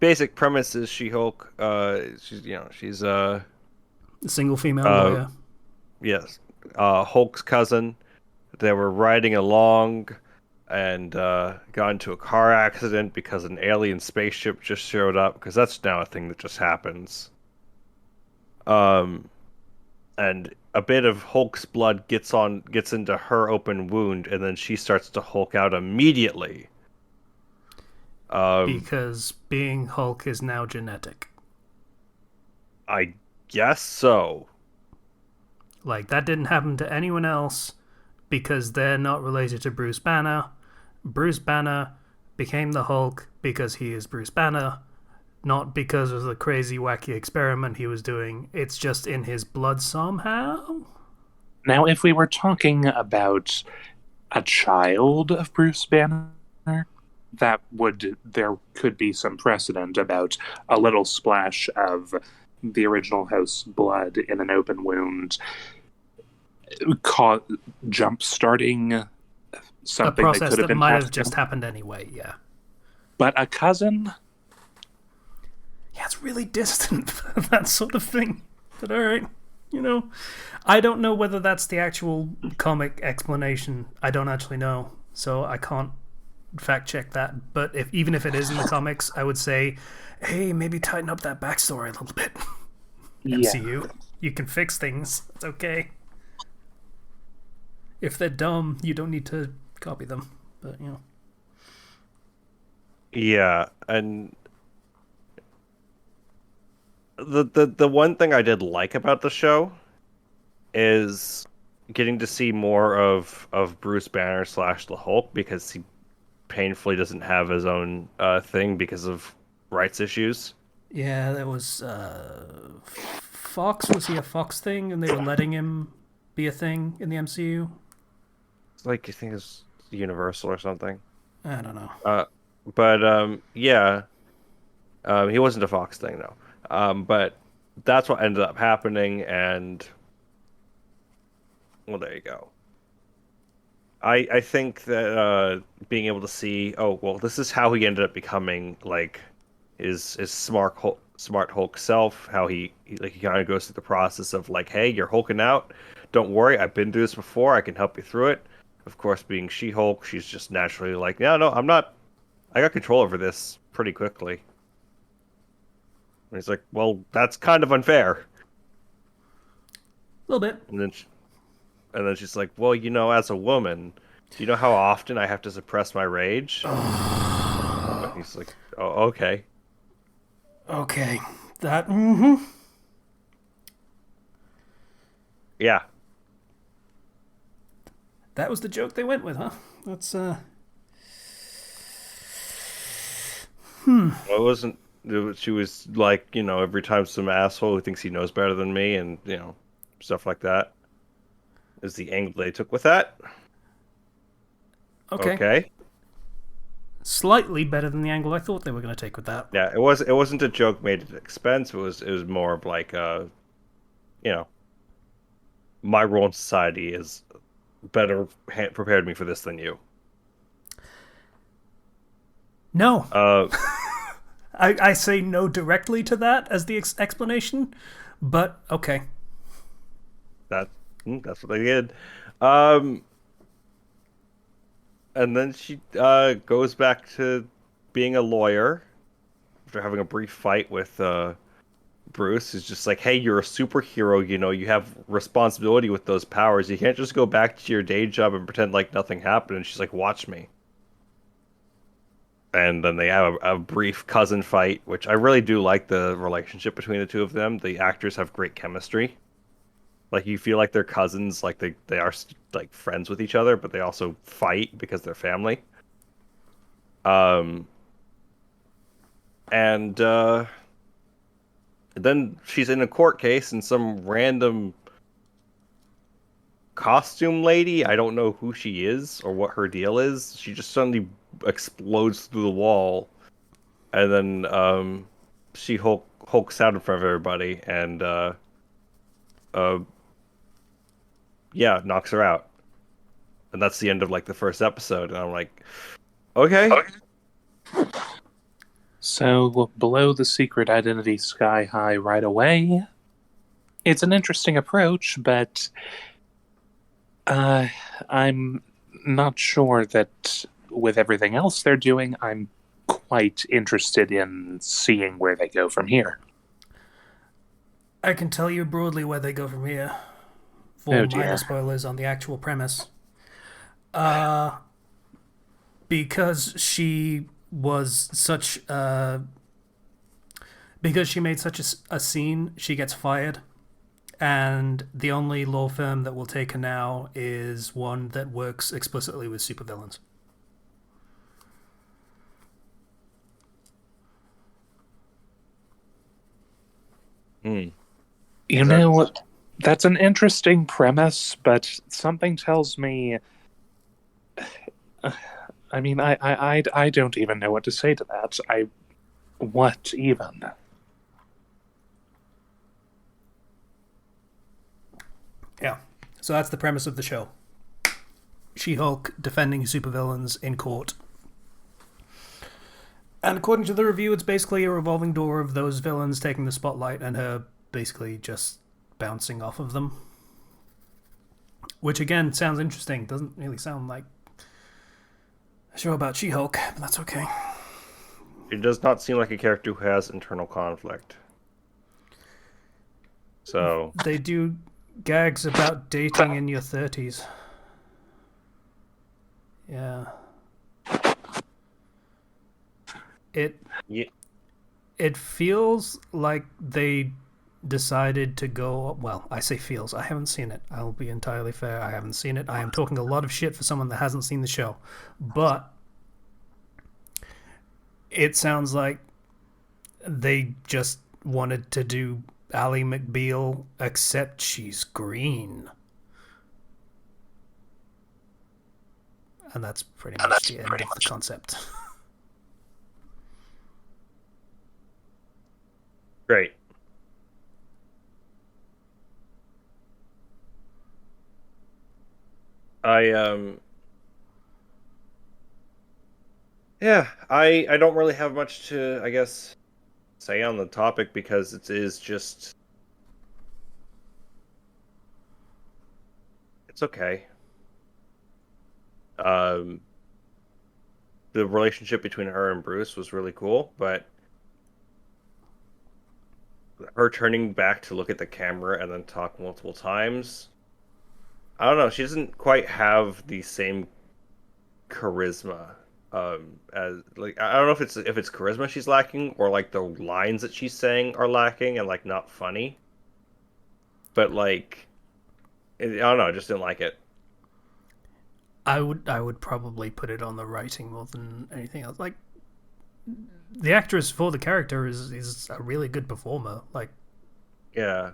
basic premise is She-Hulk. She's A single female uh, lawyer. yes, Hulk's cousin. They were riding along and got into a car accident because an alien spaceship just showed up. Because that's now a thing that just happens. Um, and a bit of Hulk's blood gets into her open wound, and then she starts to Hulk out immediately. Because being Hulk is now genetic. I guess so. Like, that didn't happen to anyone else because they're not related to Bruce Banner. Bruce Banner became the Hulk because he is Bruce Banner, not because of the crazy, wacky experiment he was doing. It's just in his blood somehow. Now, if we were talking about a child of Bruce Banner, there could be some precedent about a little splash of the original House blood in an open wound jump starting something A that process could have that been might have passed just down. happened anyway, yeah. But a cousin? Yeah, it's really distant for that sort of thing. But alright, I don't know whether that's the actual comic explanation. I don't actually know, so I can't fact check that. But even if it is in the comics, I would say, hey, maybe tighten up that backstory a little bit. Yeah. MCU, you can fix things. It's okay. If they're dumb, you don't need to copy them. But Yeah, and the one thing I did like about the show is getting to see more of Bruce Banner slash the Hulk, because he painfully doesn't have his own thing because of rights issues. yeah, that was Fox. Was he a Fox thing, and they were letting him be a thing in the MCU? It's like, you think it's Universal or something. I don't know. But yeah, he wasn't a Fox thing, no. But that's what ended up happening, and well, there you go. I think that being able to see, oh well, this is how he ended up becoming like his smart Hulk self. How he kind of goes through the process of like, hey, you're hulking out. Don't worry, I've been through this before. I can help you through it. Of course, being She-Hulk, she's just naturally like, no, I'm not. I got control over this pretty quickly. And he's like, well, that's kind of unfair. A little bit. And then she's like, well, as a woman, do you know how often I have to suppress my rage? And he's like, oh, okay. Okay. That. Yeah. That was the joke they went with, huh? That's Well, it wasn't. She was like, every time some asshole who thinks he knows better than me, and stuff like that, is the angle they took with that. okay. Okay. Slightly better than the angle I thought they were going to take with that. Yeah, it wasn't a joke made at expense. It was more of like you know, my role in society is better prepared me for this than you. No. Uh, I say no directly to that as the explanation, but okay. that's what they did. Um, and then she goes back to being a lawyer after having a brief fight with Bruce. Who's just like, hey, you're a superhero. You have responsibility with those powers. You can't just go back to your day job and pretend like nothing happened. And she's like, watch me. And then they have a brief cousin fight, which I really do like the relationship between the two of them. The actors have great chemistry. Like, you feel like they're cousins, like they are like friends with each other, but they also fight because they're family. Um, and then she's in a court case, and some random costume lady, I don't know who she is or what her deal is. She just suddenly explodes through the wall, and then she hulks out in front of everybody, and uh, yeah, knocks her out. And that's the end of like the first episode. And I'm like, okay. So, blow the secret identity sky high right away. It's an interesting approach, but I'm not sure that with everything else they're doing, I'm quite interested in seeing where they go from here. I can tell you broadly where they go from here, for Oh minor dear. spoilers on the actual premise. Because she was such because she made such a scene, she gets fired, and the only law firm that will take her now is one that works explicitly with supervillains. Hmm. You know, that's an interesting premise, but something tells me. I mean, I don't even know what to say to that. What even? Yeah. So that's the premise of the show. She-Hulk defending supervillains in court. And according to the review, it's basically a revolving door of those villains taking the spotlight and her basically just bouncing off of them. Which again sounds interesting. Doesn't really sound like a show about She-Hulk, but that's okay. It does not seem like a character who has internal conflict. So They do gags about dating in your 30s. Yeah. yeah, It feels like they decided to go. Well, I say feels. I haven't seen it. I'll be entirely fair. I haven't seen it. I am talking a lot of shit for someone that hasn't seen the show. But it sounds like they just wanted to do Ally McBeal, except she's green. And that's pretty much the end of the concept. great. I yeah, I don't really have much to, I guess, say on the topic because it is just it's okay. Um the relationship between her and Bruce was really cool, but her turning back to look at the camera and then talk multiple times, I don't know, she doesn't quite have the same charisma as like I don't know if it's charisma she's lacking or like the lines that she's saying are lacking and like not funny, but like I don't know, I just didn't like it. I would probably put it on the writing more than anything else. Like the actress for the character is a really good performer. Like Yeah,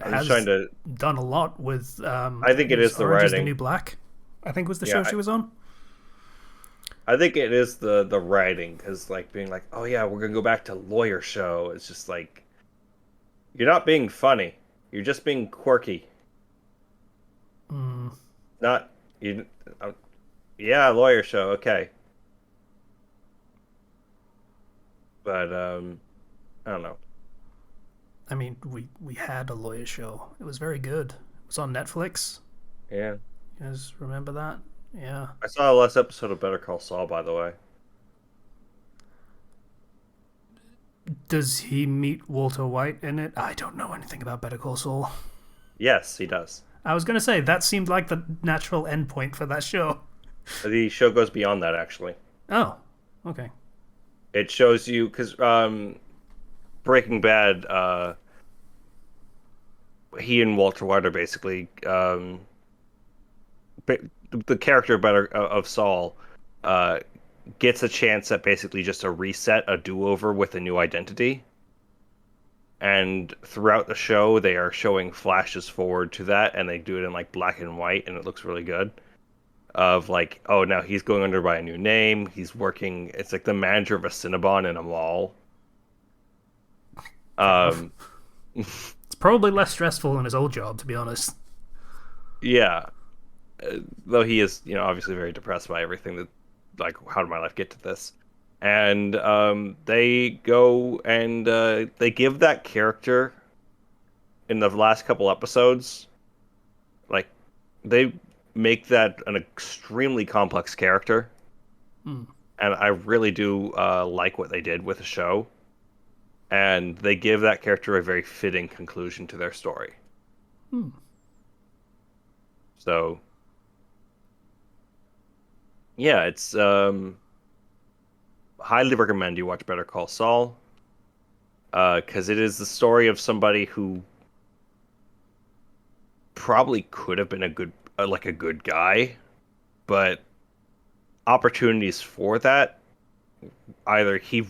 I'm just trying has to. done a lot with I think it it was is the Orange is the writing. New Black. I think was the Yeah, show she was on. I think it is the writing because like being like, oh yeah, we're gonna go back to lawyer show. It's just like you're not being funny. You're just being quirky. Mm, Not you. Yeah, lawyer show. Okay, but I don't know. I mean, we had a lawyer show. It was very good. It was on Netflix. Yeah, You guys remember that? Yeah. I saw the last episode of Better Call Saul, by the way. Does he meet Walter White in it? I don't know anything about Better Call Saul. Yes, he does. I was gonna say that seemed like the natural endpoint for that show. The show goes beyond that, actually. Oh, okay. It shows you because Breaking Bad, he and Walter White are basically the character better of Saul gets a chance at basically just a reset, a do-over with a new identity. And throughout the show, they are showing flashes forward to that, and they do it in like black and white, and it looks really good. Of like, oh, now he's going under by a new name. He's working. It's like the manager of a Cinnabon in a mall. Um, It's probably less stressful than his old job, to be honest. yeah. Though he is, obviously very depressed by everything that, like, how did my life get to this? and they go and they give that character in the last couple episodes, like they make that an extremely complex character, Hmm. and I really do like what they did with the show, and they give that character a very fitting conclusion to their story. Hmm. So yeah, it's highly recommend you watch Better Call Saul, because it is the story of somebody who probably could have been a good like a good guy, but opportunities for that, either he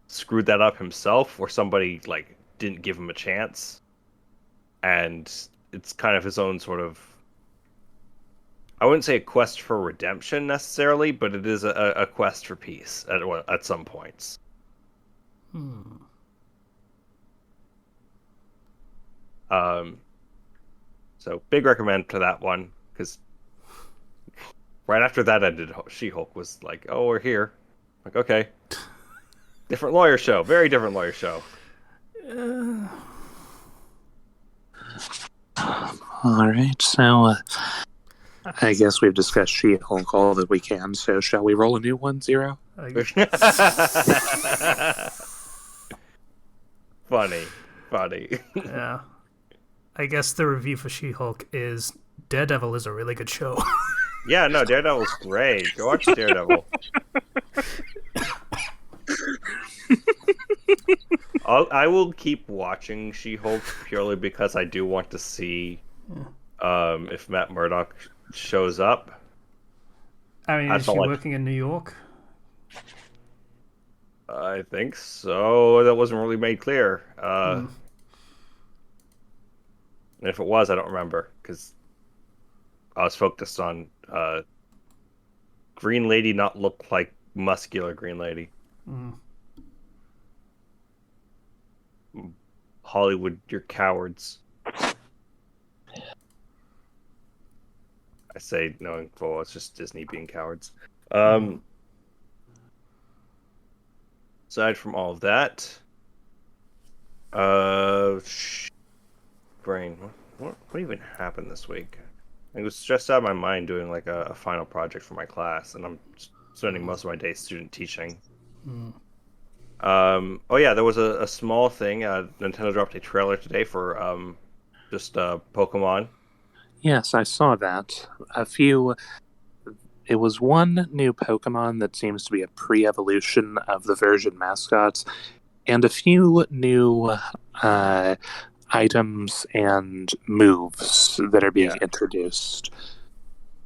screwed that up himself or somebody like didn't give him a chance, and it's kind of his own sort of, I wouldn't say a quest for redemption necessarily, but it is a quest for peace at some points. Hmm. So big recommend to that one, because right after that ended, She-Hulk was like, "Oh, we're here." Like, okay, different lawyer show, very different lawyer show. All right, so I guess we've discussed She-Hulk all that we can, so shall we roll a new one, Zero? Funny. Yeah. I guess the review for She-Hulk is Daredevil is a really good show. Yeah, no, Daredevil's great. Go watch Daredevil. I will keep watching She-Hulk purely because I do want to see if Matt Murdock shows up. I mean, is she working in New York? I think so. That wasn't really made clear. And if it was, I don't remember, because I was focused on Green Lady not look like muscular Green Lady. Hollywood, you're cowards. I say knowing full well, it's just Disney being cowards. Aside from all of that, brain, what even happened this week? I was stressed out of my mind doing like a final project for my class, and I'm spending most of my day student teaching. Oh yeah, there was a small thing. Nintendo dropped a trailer today for just Pokemon. Yes, I saw that. It was one new Pokemon that seems to be a pre-evolution of the version mascots, and a few new items and moves that are being introduced.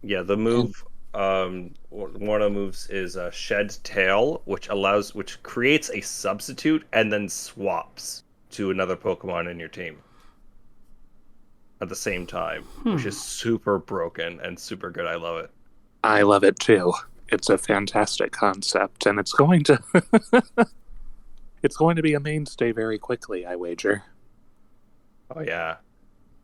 Yeah, the move. One of the moves is Shed Tail, which creates a substitute and then swaps to another Pokemon in your team at the same time, which is super broken and super good. I love it. I love it too. It's a fantastic concept, and it's going to be a mainstay very quickly, I wager. Oh yeah.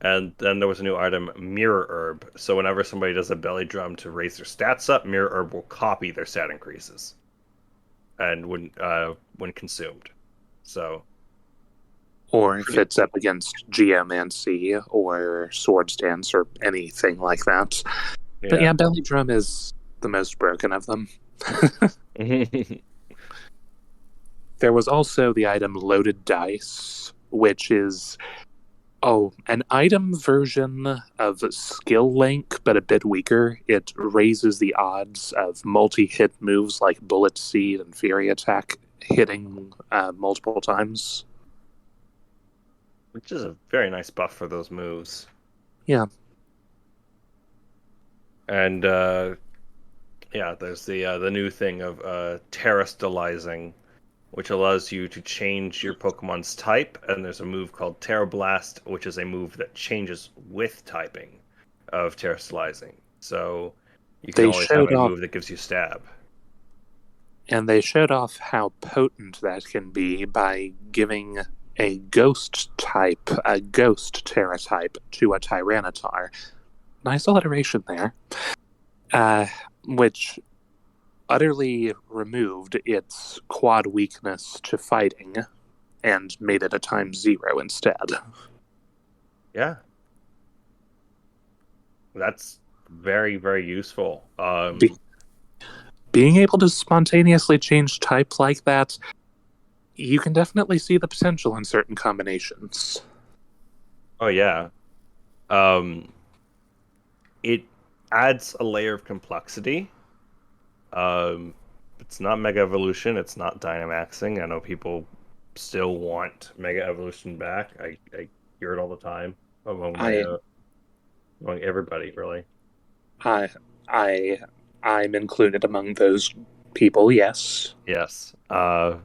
And then there was a new item, Mirror Herb. So whenever somebody does a belly drum to raise their stats up, Mirror Herb will copy their stat increases, and when consumed. So, or if it's up against Geomancy or Swords Dance or anything like that. Yeah. But yeah, belly drum is the most broken of them. There was also the item Loaded Dice, which is an item version of Skill Link, but a bit weaker. It raises the odds of multi-hit moves like Bullet Seed and Fury Attack hitting multiple times. Which is a very nice buff for those moves. Yeah. And there's the new thing of Terastallizing, which allows you to change your Pokemon's type, and there's a move called Terra Blast, which is a move that changes with typing of Terastallizing. So you can always have a move that gives you stab. And they showed off how potent that can be by giving a ghost Terra type to a Tyranitar. Nice alliteration there. Which utterly removed its quad weakness to fighting and made it a ×0 instead. Yeah. That's very, very useful. Being able to spontaneously change type like that, you can definitely see the potential in certain combinations. Oh, yeah. It adds a layer of complexity. It's not Mega Evolution, it's not Dynamaxing. I know people still want Mega Evolution back. I hear it all the time among everybody, really. I'm included among those people, yes. Yes. I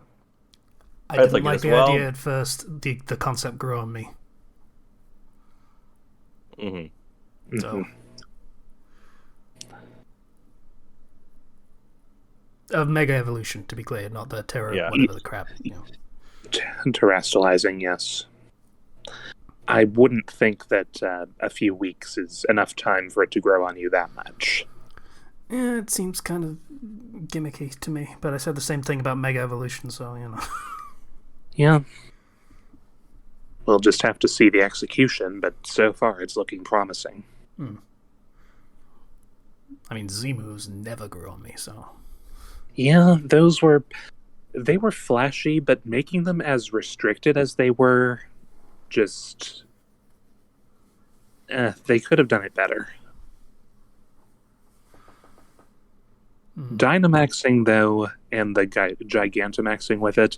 I'd didn't like it like as the well. idea at first. The concept grew on me. Mm-hmm. So, of Mega Evolution, to be clear, not the Terra, Yeah. whatever the crap. You know. Terrestrializing, yes. I wouldn't think that a few weeks is enough time for it to grow on you that much. Yeah, it seems kind of gimmicky to me, but I said the same thing about Mega Evolution, so, you know. Yeah. We'll just have to see the execution, but so far it's looking promising. I mean, Z-moves never grew on me, so... Yeah, they were flashy, but making them as restricted as they were, just... they could have done it better. Dynamaxing, though, and the Gigantamaxing with it,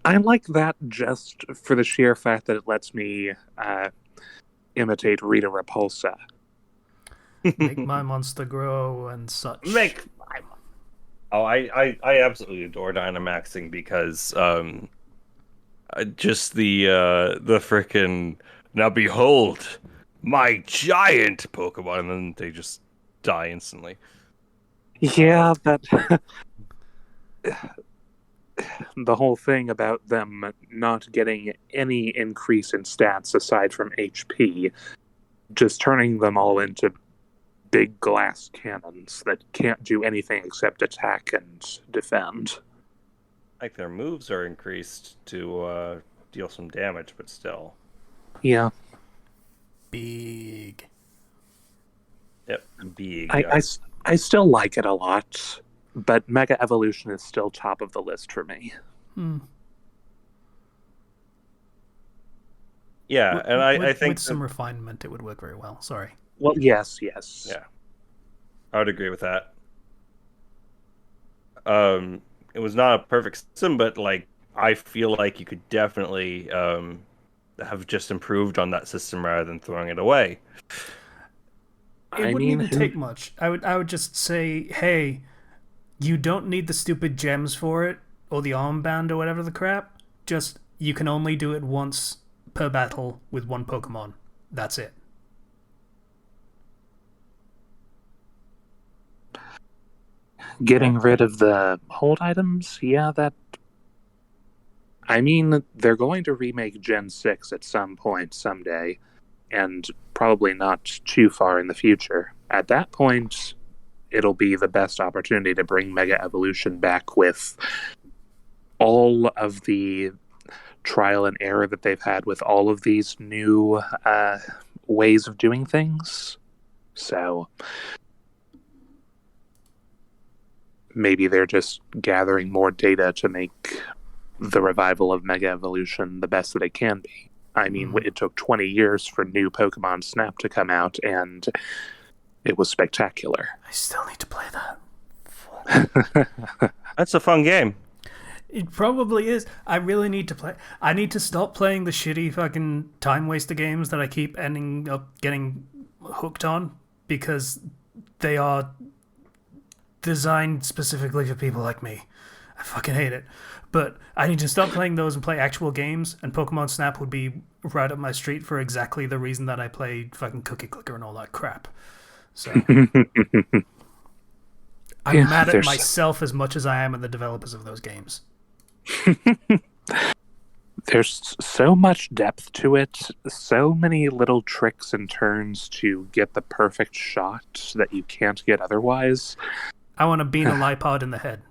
I like that just for the sheer fact that it lets me imitate Rita Repulsa. Make my monster grow and such. I absolutely adore Dynamaxing because just the frickin' now behold my giant Pokemon, and then they just die instantly. Yeah, that the whole thing about them not getting any increase in stats aside from HP, just turning them all into big glass cannons that can't do anything except attack and defend. Like their moves are increased to deal some damage, but still. Yeah. Big. Yep, big. I still like it a lot, but Mega Evolution is still top of the list for me. Yeah, and I think with some refinement, it would work very well. Sorry. Well, yes. Yeah, I would agree with that. It was not a perfect system, but like I feel like you could definitely have just improved on that system rather than throwing it away. It wouldn't even take much. I would just say, hey, you don't need the stupid gems for it, or the armband, or whatever the crap. Just, you can only do it once per battle with one Pokemon. That's it. Getting rid of the hold items, yeah, that... I mean, they're going to remake Gen 6 at some point, someday, and probably not too far in the future. At that point, it'll be the best opportunity to bring Mega Evolution back with all of the trial and error that they've had with all of these new ways of doing things. So maybe they're just gathering more data to make the revival of Mega Evolution the best that it can be. I mean, it took 20 years for new Pokemon Snap to come out, and it was spectacular. I still need to play that. That's a fun game. It probably is. I really need to play. I need to stop playing the shitty fucking time waster games that I keep ending up getting hooked on, because they are designed specifically for people like me. I fucking hate it. But I need to stop playing those and play actual games, and Pokemon Snap would be right up my street for exactly the reason that I played fucking Cookie Clicker and all that crap. So I'm mad at myself as much as I am at the developers of those games. There's so much depth to it, so many little tricks and turns to get the perfect shot that you can't get otherwise. I want to bean a Lipod in the head.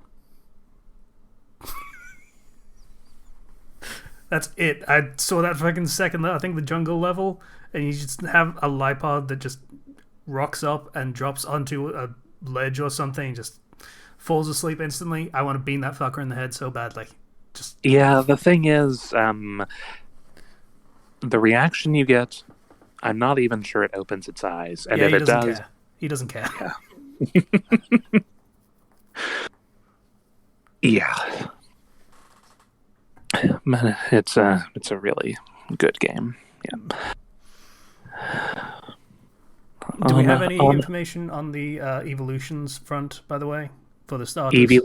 That's it. I saw that fucking second, I think the jungle level, and you just have a Lipod that just rocks up and drops onto a ledge or something and just falls asleep instantly. I want to bean that fucker in the head so badly. Just Yeah, the thing is, the reaction you get, I'm not even sure it opens its eyes. And yeah, if he it doesn't does, care. He doesn't care. yeah. Man, it's a really good game. Yeah. Do we have any information on the evolutions front, by the way, for the starters?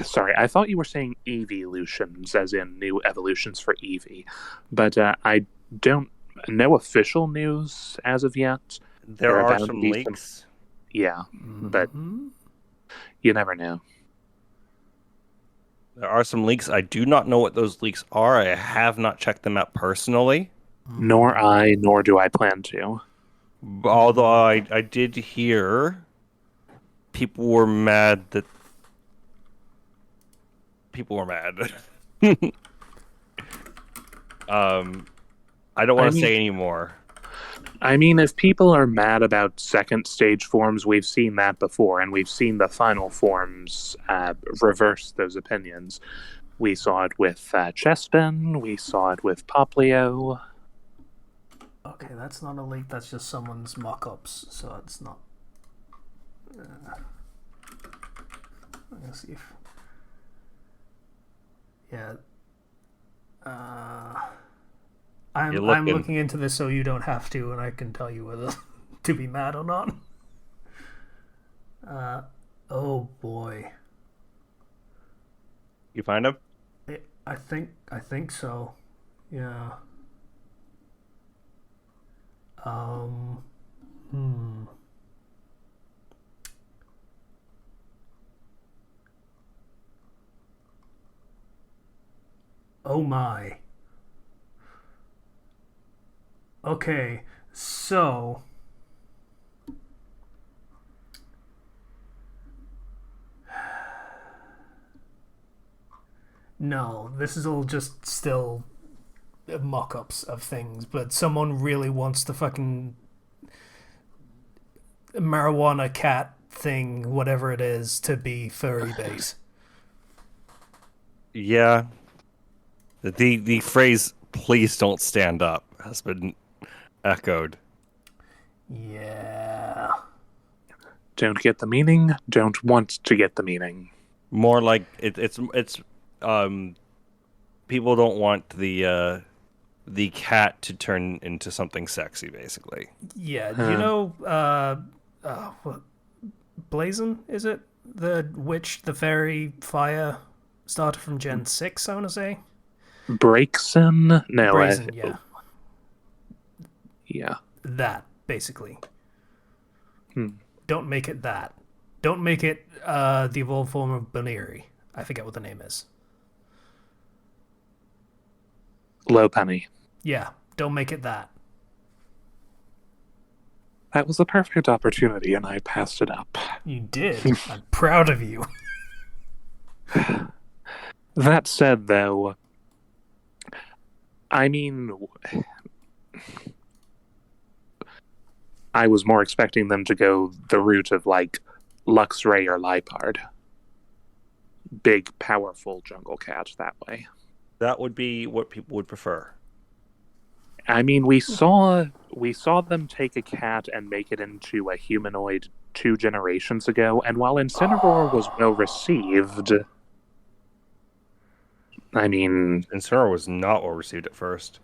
Sorry. I thought you were saying evolutions, as in new evolutions for Eevee. But I don't know official news as of yet. There are some leaks. Yeah, but you never know. There are some leaks. I do not know what those leaks are. I have not checked them out personally. Nor do I plan to. Although I did hear people were mad. I don't want to say any more. I mean, if people are mad about second stage forms, we've seen that before, and we've seen the final forms reverse those opinions. We saw it with Chespin, we saw it with Poplio. Okay, that's not a leak, that's just someone's mock-ups, so it's not... let's see if... Yeah. I'm looking into this so you don't have to, and I can tell you whether to be mad or not. Oh boy. You find him? I think so. Yeah. Oh my. Okay, so no, this is all just still mock-ups of things, but someone really wants the fucking marijuana cat thing, whatever it is, to be furry base. Yeah. The phrase "please don't stand up" has been echoed. Yeah. Don't get the meaning, don't want to get the meaning. More like it's people don't want the cat to turn into something sexy, basically. Yeah, you know what Blazon, is it? The witch, the fairy fire starter from Gen 6, I want to say. Braixen? No. Brazen, yeah. Yeah. That, basically. Don't make it that. Don't make it the evolved form of Boniri. I forget what the name is. Lopunny. Yeah, don't make it that. That was a perfect opportunity, and I passed it up. You did. I'm proud of you. That said, though, I mean, I was more expecting them to go the route of, like, Luxray or Lipard. Big, powerful jungle cat that way. That would be what people would prefer. I mean, we saw them take a cat and make it into a humanoid 2 generations ago, and while Incineroar was well received, I mean, Incineroar was not well received at first.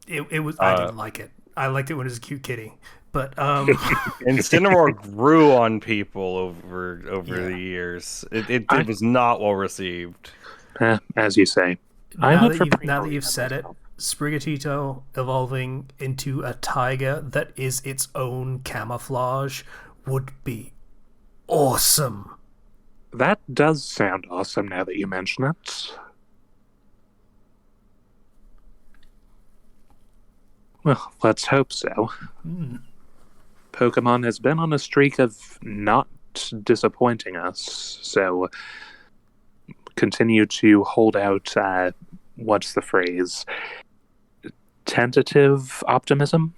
It was. I didn't like it. I liked it when it was a cute kitty, but Incineroar grew on people over the years. It was not well received. As you say. Now that you've said it, Sprigatito evolving into a tiger that is its own camouflage would be awesome. That does sound awesome now that you mention it. Well, let's hope so. Pokemon has been on a streak of not disappointing us, so continue to hold out, what's the phrase? Tentative optimism?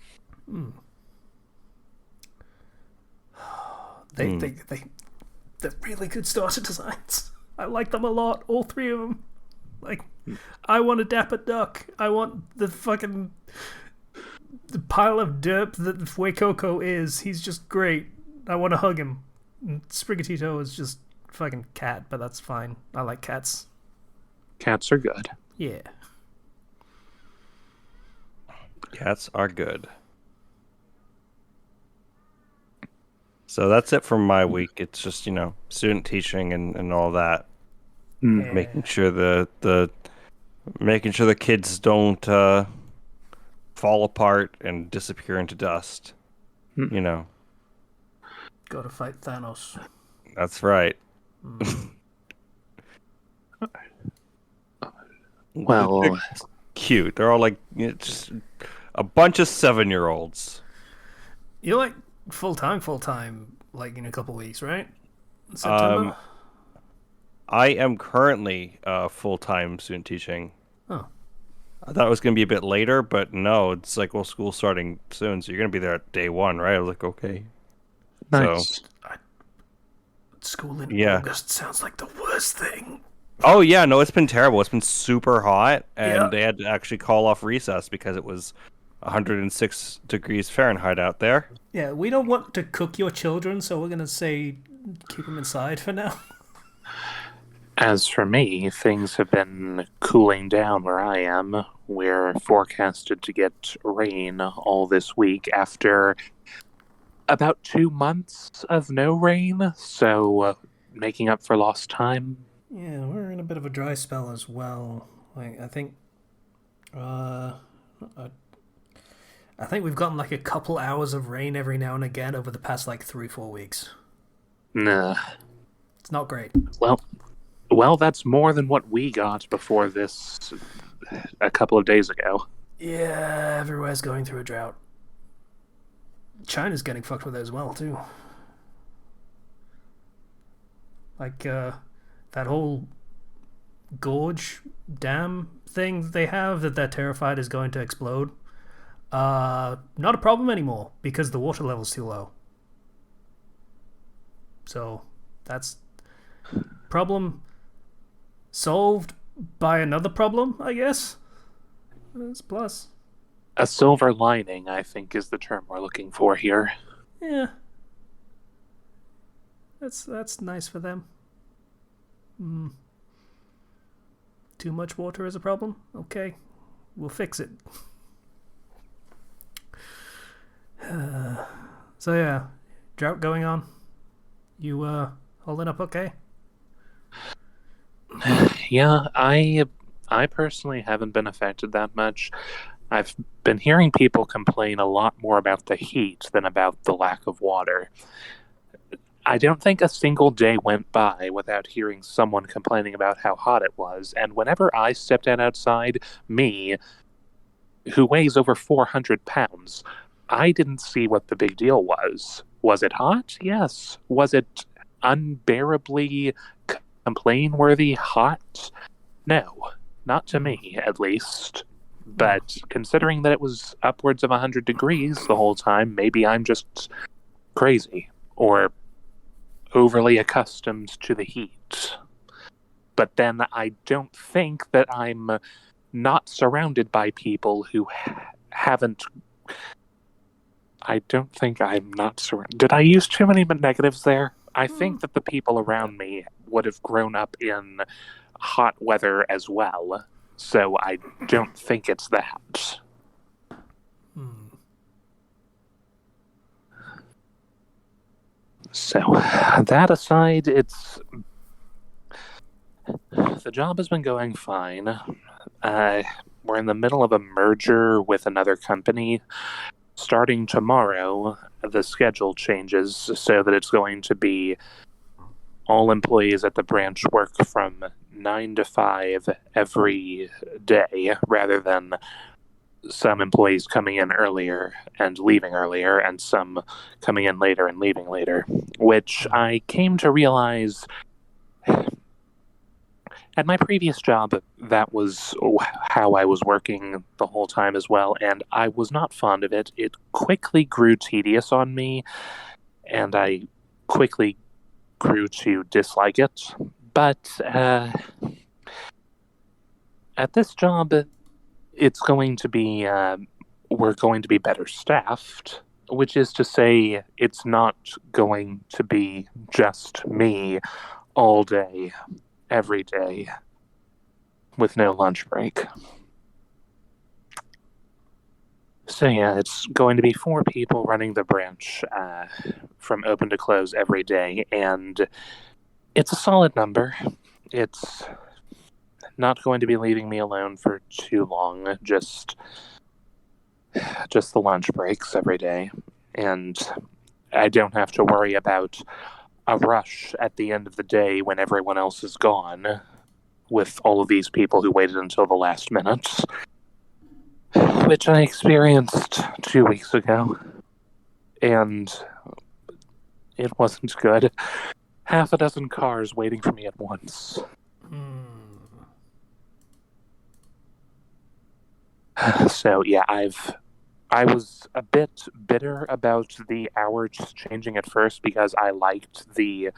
They're really good starter designs. I like them a lot, all three of them. Like, I want a Dapper Duck. I want the pile of dirt that Fuecoco is. He's just great. I want to hug him. And Sprigatito is just fucking cat, but that's fine. I like cats. Cats are good. Yeah. Cats are good. So that's it from my week. It's just, student teaching and all that. Yeah. Making sure the kids don't fall apart and disappear into dust. Gotta fight Thanos. That's right. Well, they're cute. They're all like just a bunch of 7-year-olds. You're like full time, like in a couple weeks, right? September? I am currently full-time student teaching. Oh. I thought it was going to be a bit later, but no, it's like, well, school's starting soon, so you're going to be there at day one, right? I was like, okay. nice. So, School in Yeah. August sounds like the worst thing. oh, yeah, no, it's been terrible. It's been super hot, and Yeah. they had to actually call off recess because it was 106 degrees Fahrenheit out there. Yeah, we don't want to cook your children, so we're gonna say keep them inside for now. As for me, things have been cooling down where I am. We're forecasted to get rain all this week after about 2 months of no rain, so making up for lost time. Yeah, we're in a bit of a dry spell as well. Like, I think we've gotten like a couple hours of rain every now and again over the past like 3-4 weeks. Nah. It's not great. Well, that's more than what we got before this a couple of days ago. Yeah, everywhere's going through a drought. China's getting fucked with it as well too. Like that whole gorge dam thing they have that they're terrified is going to explode. Not a problem anymore because the water level's too low. So that's problem solved by another problem, I guess. That's plus. A silver lining, I think, is the term we're looking for here. Yeah. That's nice for them. Too much water is a problem? Okay. We'll fix it. So yeah, drought going on. You holding up okay? Yeah, I personally haven't been affected that much. I've been hearing people complain a lot more about the heat than about the lack of water. I don't think a single day went by without hearing someone complaining about how hot it was, and whenever I stepped out outside, me, who weighs over 400 pounds, I didn't see what the big deal was. Was it hot? Yes. Was it unbearably complain-worthy hot? No. Not to me, at least. But considering that it was upwards of 100 degrees the whole time, maybe I'm just crazy or overly accustomed to the heat. But then I don't think that I'm not surrounded by people who haven't... I don't think I'm not surrounded... Did I use too many negatives there? I think that the people around me would have grown up in hot weather as well. So I don't think it's that. So that aside, the job has been going fine. We're in the middle of a merger with another company. Starting tomorrow, the schedule changes so that it's going to be all employees at the branch work from 9 to 5 every day, rather than some employees coming in earlier and leaving earlier, and some coming in later and leaving later, which I came to realize at my previous job, that was how I was working the whole time as well, and I was not fond of it. It quickly grew tedious on me, and I quickly grew to dislike it. But at this job, it's going to be, we're going to be better staffed, which is to say, it's not going to be just me all day, every day, with no lunch break. So yeah, it's going to be 4 people running the branch from open to close every day, and it's a solid number. It's not going to be leaving me alone for too long, just the lunch breaks every day, and I don't have to worry about a rush at the end of the day when everyone else is gone, with all of these people who waited until the last minute, which I experienced 2 weeks ago, and it wasn't good. Half a dozen cars waiting for me at once. So yeah, I was a bit bitter about the hours changing at first because I liked the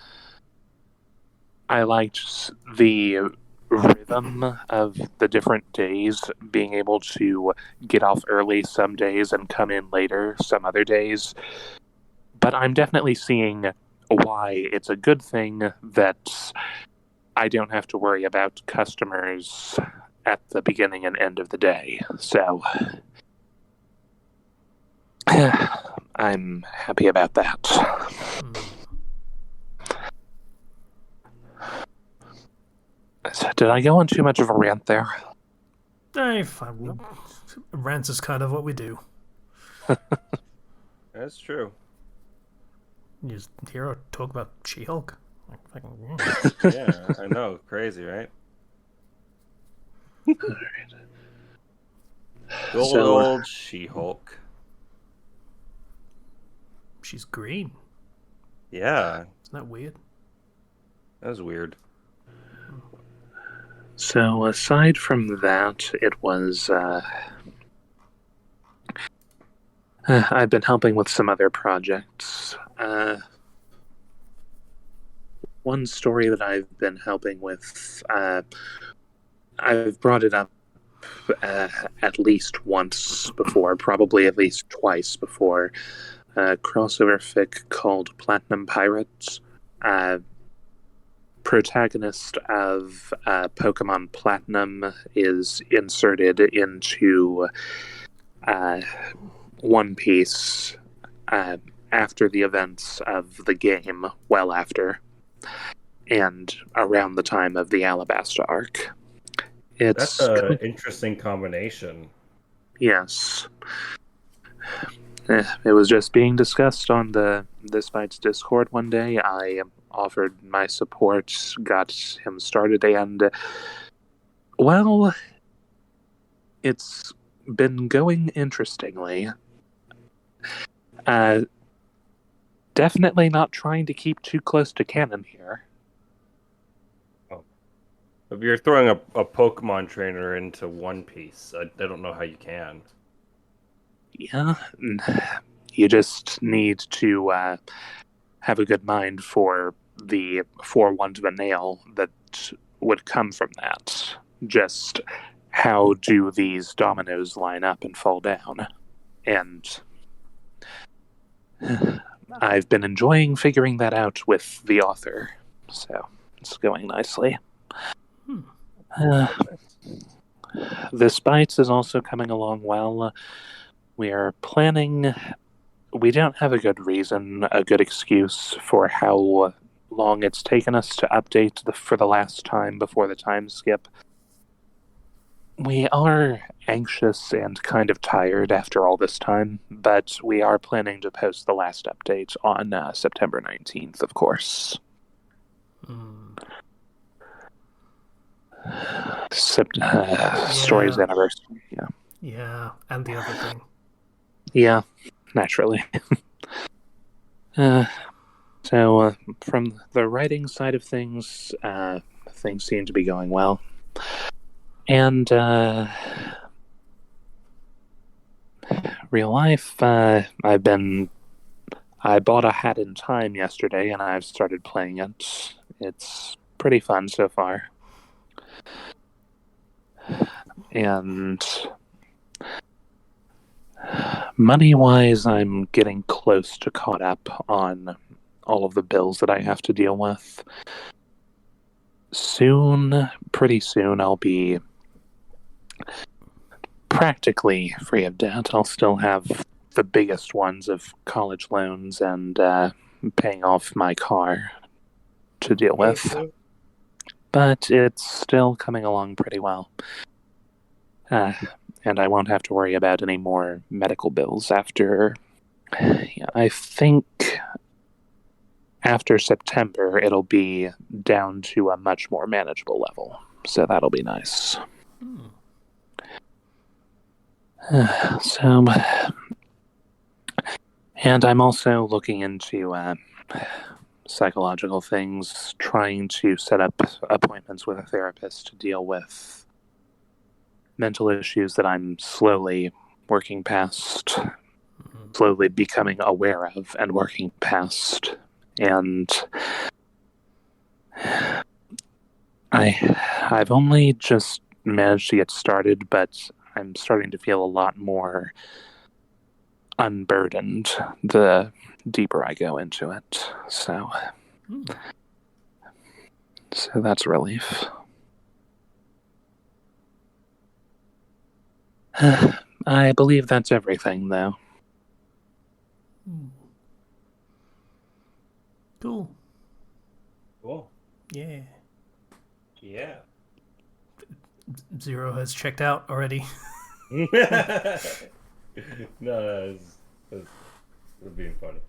rhythm of the different days, being able to get off early some days and come in later some other days. But I'm definitely seeing why it's a good thing that I don't have to worry about customers at the beginning and end of the day. So I'm happy about that. So, did I go on too much of a rant there? Hey, fine. Rants is kind of what we do. That's true. You just hear her talk about She-Hulk. Like, Yeah, I know. Crazy, right? Good old She-Hulk. She's green. Yeah. Isn't that weird? That was weird. So aside from that, it was I've been helping with some other projects. One story that I've been helping with, I've brought it up at least once before, probably at least twice before. Crossover fic called Platinum Pirates. Protagonist of Pokemon Platinum is inserted into One Piece after the events of the game, well after, and around the time of the Alabasta arc. That's an interesting combination. Yes. It was just being discussed on the This Fight's Discord one day. I offered my support, got him started, and, well, it's been going interestingly. Definitely not trying to keep too close to canon here. Oh. If you're throwing a Pokemon trainer into One Piece, I don't know how you can. Yeah, you just need to have a good mind for the 4-1 to the nail that would come from that. Just how do these dominoes line up and fall down? And I've been enjoying figuring that out with the author, so it's going nicely. This Bites is also coming along well. We are planning. We don't have a good reason, a good excuse for how long it's taken us to update for the last time before the time skip. We are anxious and kind of tired after all this time, but we are planning to post the last update on September 19th, of course. Story's anniversary, yeah. Yeah, and the other thing. Yeah, naturally. So from the writing side of things, things seem to be going well. And real life, I bought a Hat in Time yesterday, and I've started playing it. It's pretty fun so far. And money-wise, I'm getting close to caught up on all of the bills that I have to deal with. Pretty soon, I'll be practically free of debt. I'll still have the biggest ones of college loans and paying off my car to deal with. But it's still coming along pretty well. And I won't have to worry about any more medical bills after, I think after September, it'll be down to a much more manageable level. So that'll be nice. And I'm also looking into psychological things, trying to set up appointments with a therapist to deal with mental issues that I'm slowly working past, slowly becoming aware of and working past. And I've only just managed to get started, but I'm starting to feel a lot more unburdened the deeper I go into it. So that's a relief. I believe that's everything, though. Cool. Yeah. Zero has checked out already. No, it's being funny.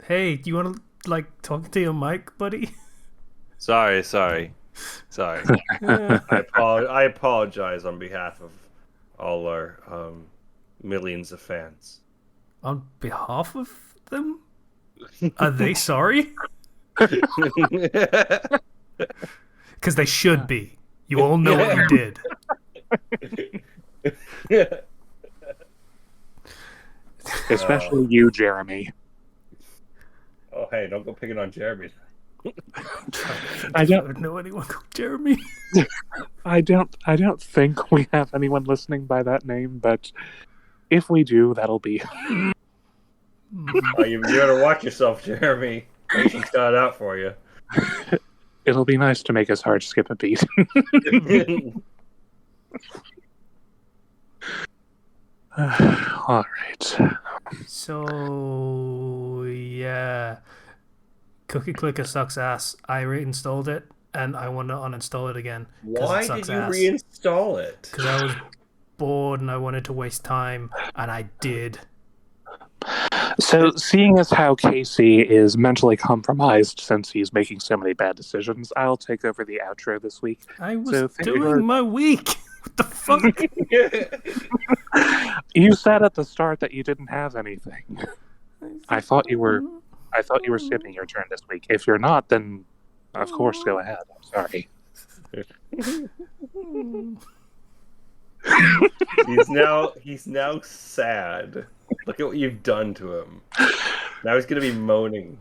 Hey, do you want to talk to your mic, buddy? Sorry. I apologize on behalf of all our millions of fans. On behalf of them? Are they sorry? Because they should be. You all know what you did. Especially you, Jeremy. Oh, hey, don't go picking on Jeremy. I don't know anyone called Jeremy. I don't think we have anyone listening by that name, but if we do, that'll be. Oh, you better watch yourself, Jeremy. Patience got it out for you. It'll be nice to make us hard skip a beat. All right. So yeah, Cookie Clicker sucks ass. I reinstalled it, and I want to uninstall it again. Why did you reinstall it? Because I was bored and I wanted to waste time, and I did. So, seeing as how Casey is mentally compromised since he's making so many bad decisions, I'll take over the outro this week. I was doing my week. What the fuck? You said at the start that you didn't have anything. I thought you were skipping your turn this week. If you're not, then of course go ahead. I'm sorry. He's now sad. Look at what you've done to him. Now he's gonna be moaning.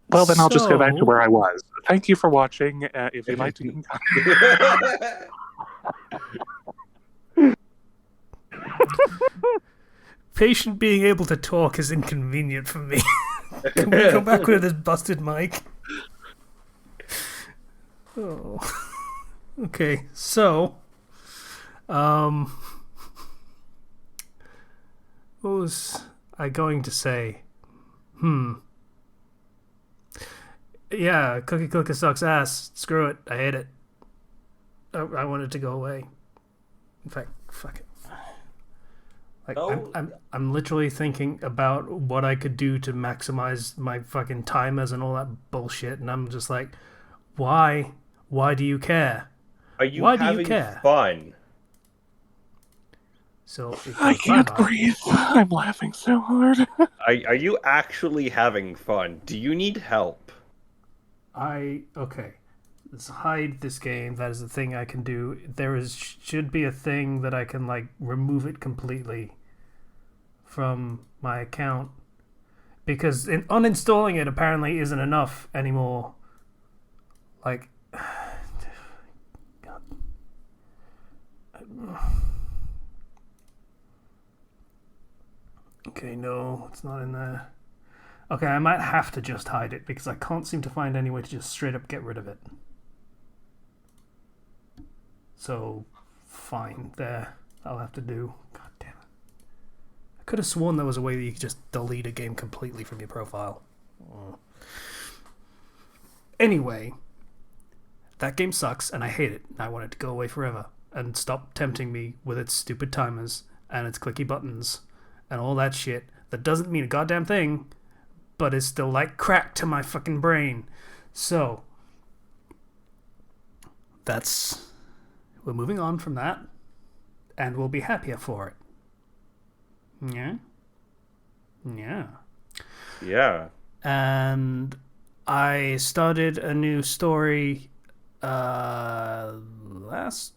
Well, then I'll just go back to where I was. Thank you for watching. If you'd like to... Patient being able to talk is inconvenient for me. Can we go back with this busted mic? Oh. Okay, so... what was I going to say? Yeah, Cookie Clicker sucks ass. Screw it. I hate it. I want it to go away. In fact, fuck it. I'm literally thinking about what I could do to maximize my fucking timers and all that bullshit, and I'm just like, why? Why do you care? Are you Why do you having care? fun? So it I goes can't bye-bye. breathe. I'm laughing so hard. Are you actually having fun? Do you need help? Okay. Let's hide this game. That is the thing I can do. Should be a thing that I can like remove it completely from my account because uninstalling it apparently isn't enough anymore. Like, God. Okay, no, it's not in there. Okay, I might have to just hide it because I can't seem to find any way to just straight up get rid of it. So, fine, there. I'll have to do. God damn it. I could have sworn there was a way that you could just delete a game completely from your profile. Anyway, that game sucks and I hate it. And I want it to go away forever and stop tempting me with its stupid timers and its clicky buttons and all that shit that doesn't mean a goddamn thing, but is still like crack to my fucking brain. So, we're moving on from that, and we'll be happier for it. Yeah? Yeah. Yeah. And I started a new story last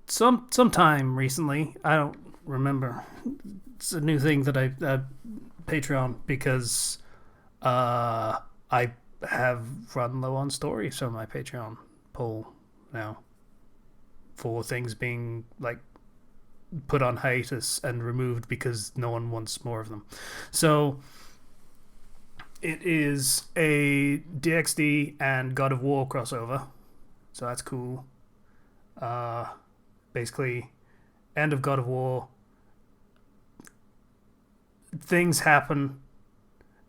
sometime recently. I don't remember. It's a new thing that I Patreon because I have run low on stories on my Patreon poll now for things being like put on hiatus and removed because no one wants more of them. So it is a DxD and God of War crossover, so that's cool. Basically, end of God of War. Things happen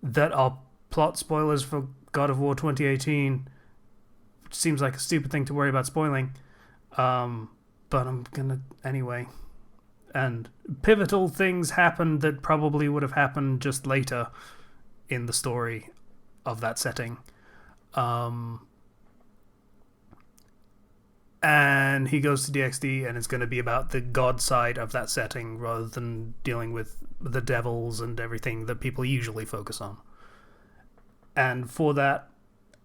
that are plot spoilers for God of War 2018, which seems like a stupid thing to worry about spoiling. But I'm gonna anyway. And pivotal things happen that probably would have happened just later in the story of that setting. And he goes to DxD, and it's going to be about the god side of that setting rather than dealing with the devils and everything that people usually focus on. And for that,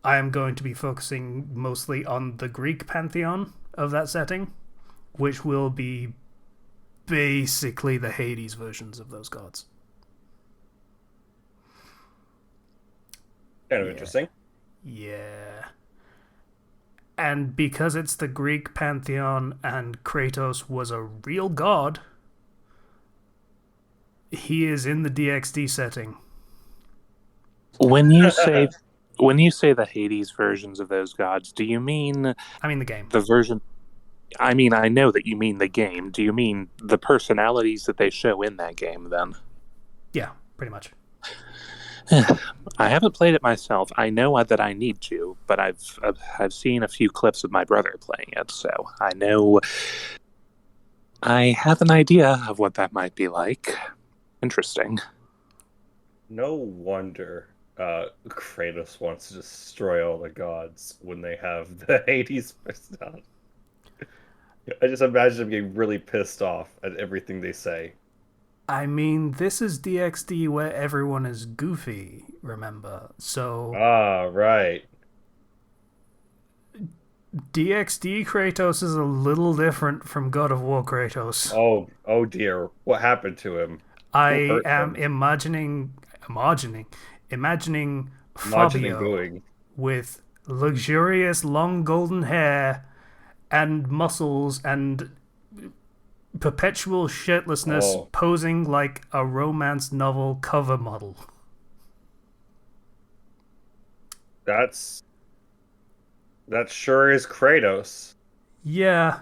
I am going to be focusing mostly on the Greek pantheon of that setting, which will be basically the Hades versions of those gods. Kind of interesting. Yeah. And because it's the Greek pantheon and Kratos was a real god, he is in the DxD setting. When you say the Hades versions of those gods, do you mean I mean the game. the version? I mean, I know that you mean the game. Do you mean the personalities that they show in that game, then? Yeah, pretty much. I haven't played it myself. I know that I need to, but I've seen a few clips of my brother playing it, so I know I have an idea of what that might be like. Interesting. No wonder Kratos wants to destroy all the gods when they have the Hades personality. I just imagine him getting really pissed off at everything they say. I mean, this is DxD where everyone is goofy, remember? So Ah, right. DxD Kratos is a little different from God of War Kratos. Oh dear. What happened to him? I am imagining Fabio Booing. with luxurious long golden hair and muscles and perpetual shirtlessness, posing like a romance novel cover model. That sure is Kratos. Yeah,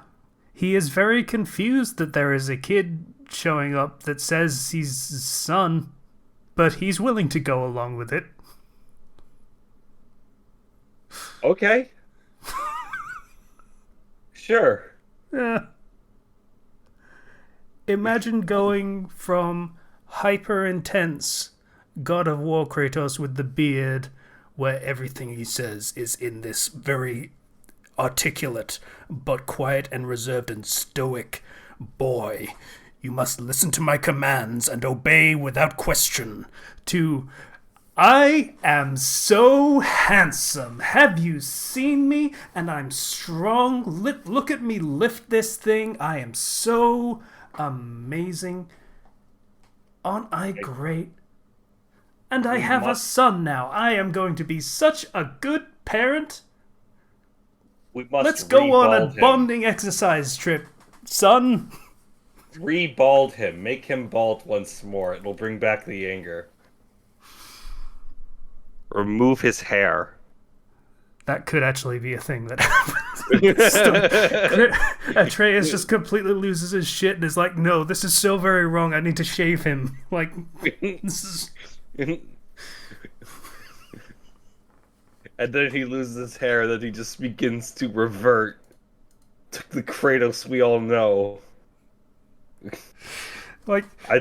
he is very confused that there is a kid showing up that says he's his son, but he's willing to go along with it. Okay. Sure. Yeah. Imagine going from hyper intense God of War Kratos with the beard, where everything he says is in this very articulate, but quiet and reserved and stoic. Boy, you must listen to my commands and obey without question. To, I am so handsome. Have you seen me? And I'm strong. Look at me lift this thing. I am so amazing. Aren't I great? And I have a son now. I am going to be such a good parent. Let's go on a bonding exercise trip, son. Re-bald him. Make him bald once more. It'll bring back the anger. Remove his hair. That could actually be a thing that happens. Atreus just completely loses his shit and is like, no, this is so very wrong. I need to shave him. Like, this is... And then he loses his hair, then he just begins to revert to the Kratos we all know. Like he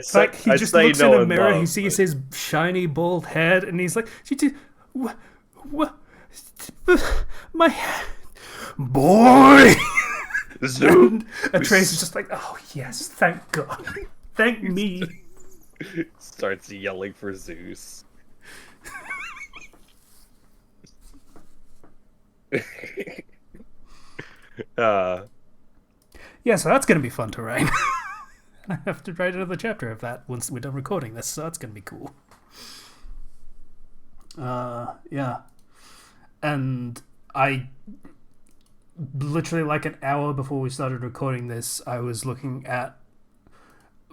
just looks in a mirror, he sees his shiny bald head, and he's like, what? My head, boy. And Atreus is just like, oh yes, thank God, thank me. Starts yelling for Zeus. Yeah, so that's gonna be fun to write. I have to write another chapter of that once we're done recording this, so that's gonna be cool. Yeah. And I literally, like an hour before we started recording this, I was looking at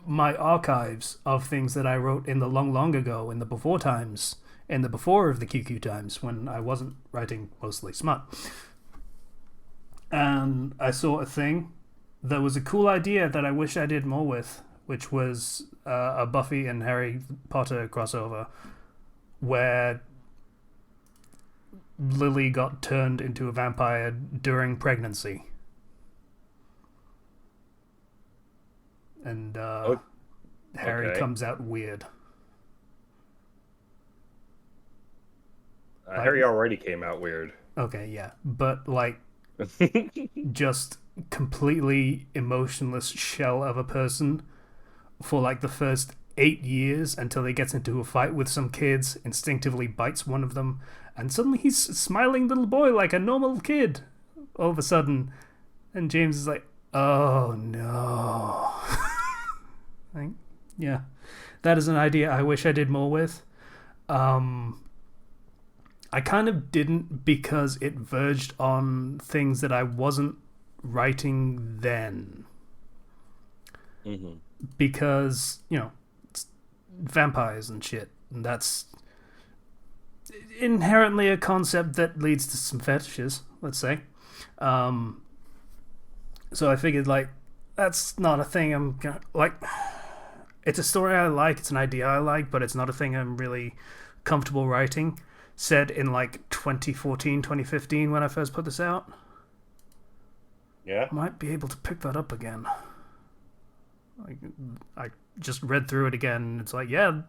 my archives of things that I wrote in the long ago, in the before times, in the before of the QQ times, when I wasn't writing mostly smut. And I saw a thing that was a cool idea that I wish I did more with, which was a Buffy and Harry Potter crossover, where Lily got turned into a vampire during pregnancy. And Harry comes out weird. Harry already came out weird. Okay, yeah. But, like, just completely emotionless shell of a person for, like, the first 8 years until he gets into a fight with some kids, instinctively bites one of them, and suddenly he's a smiling little boy like a normal kid all of a sudden. And James is like, oh no. Like, yeah, that is an idea I wish I did more with. I kind of didn't because it verged on things that I wasn't writing then. Mm-hmm. Because, you know, it's vampires and shit. And that's inherently a concept that leads to some fetishes, let's say. So I figured, like, that's not a thing I'm gonna... Like, it's a story I like, it's an idea I like, but it's not a thing I'm really comfortable writing. Said in, like, 2014, 2015 when I first put this out. Yeah? I might be able to pick that up again. Like, I just read through it again, and it's like, yeah,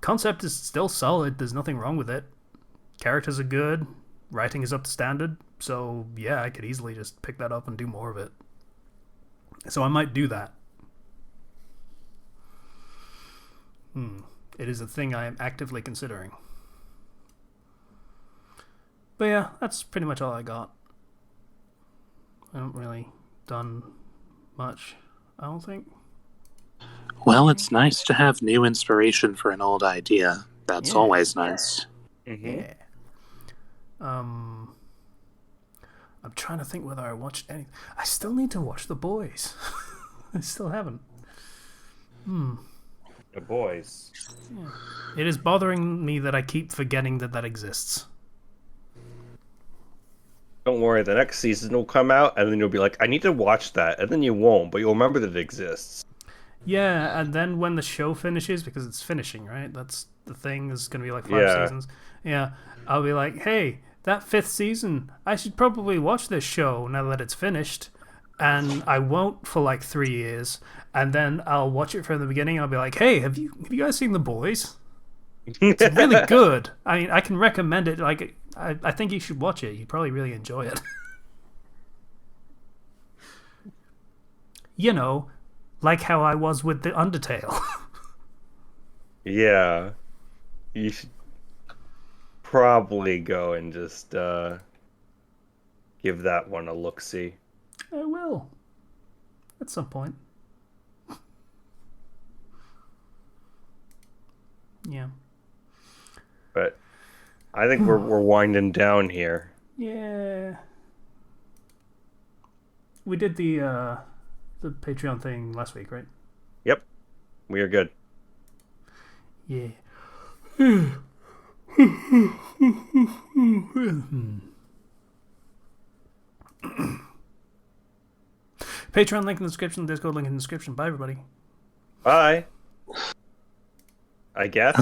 concept is still solid, there's nothing wrong with it. Characters are good, writing is up to standard, so yeah, I could easily just pick that up and do more of it. So I might do that. It is a thing I am actively considering. But yeah, that's pretty much all I got. I haven't really done much, I don't think. Well, it's nice to have new inspiration for an old idea. That's always nice. Mm-hmm. Yeah. I'm trying to think whether I watched any. I still need to watch The Boys. I still haven't. The Boys. Yeah. It is bothering me that I keep forgetting that exists. Don't worry, the next season will come out, and then you'll be like, I need to watch that, and then you won't, but you'll remember that it exists. Yeah, and then when the show finishes, because it's finishing, right? That's the thing, there's going to be like 5 seasons. Yeah, I'll be like, hey, that 5th season, I should probably watch this show now that it's finished. And I won't for like 3 years, and then I'll watch it from the beginning, and I'll be like, hey, have you guys seen The Boys? It's really good. I mean, I can recommend it. Like, I think you should watch it. You'd probably really enjoy it. you know, like how I was with the Undertale. Yeah. You should probably go and just give that one a look-see. I will. At some point. Yeah. But I think we're winding down here. Yeah. We did the Patreon thing last week, right? Yep. We are good. Yeah. Patreon link in the description, Discord link in the description. Bye, everybody. Bye. I guess.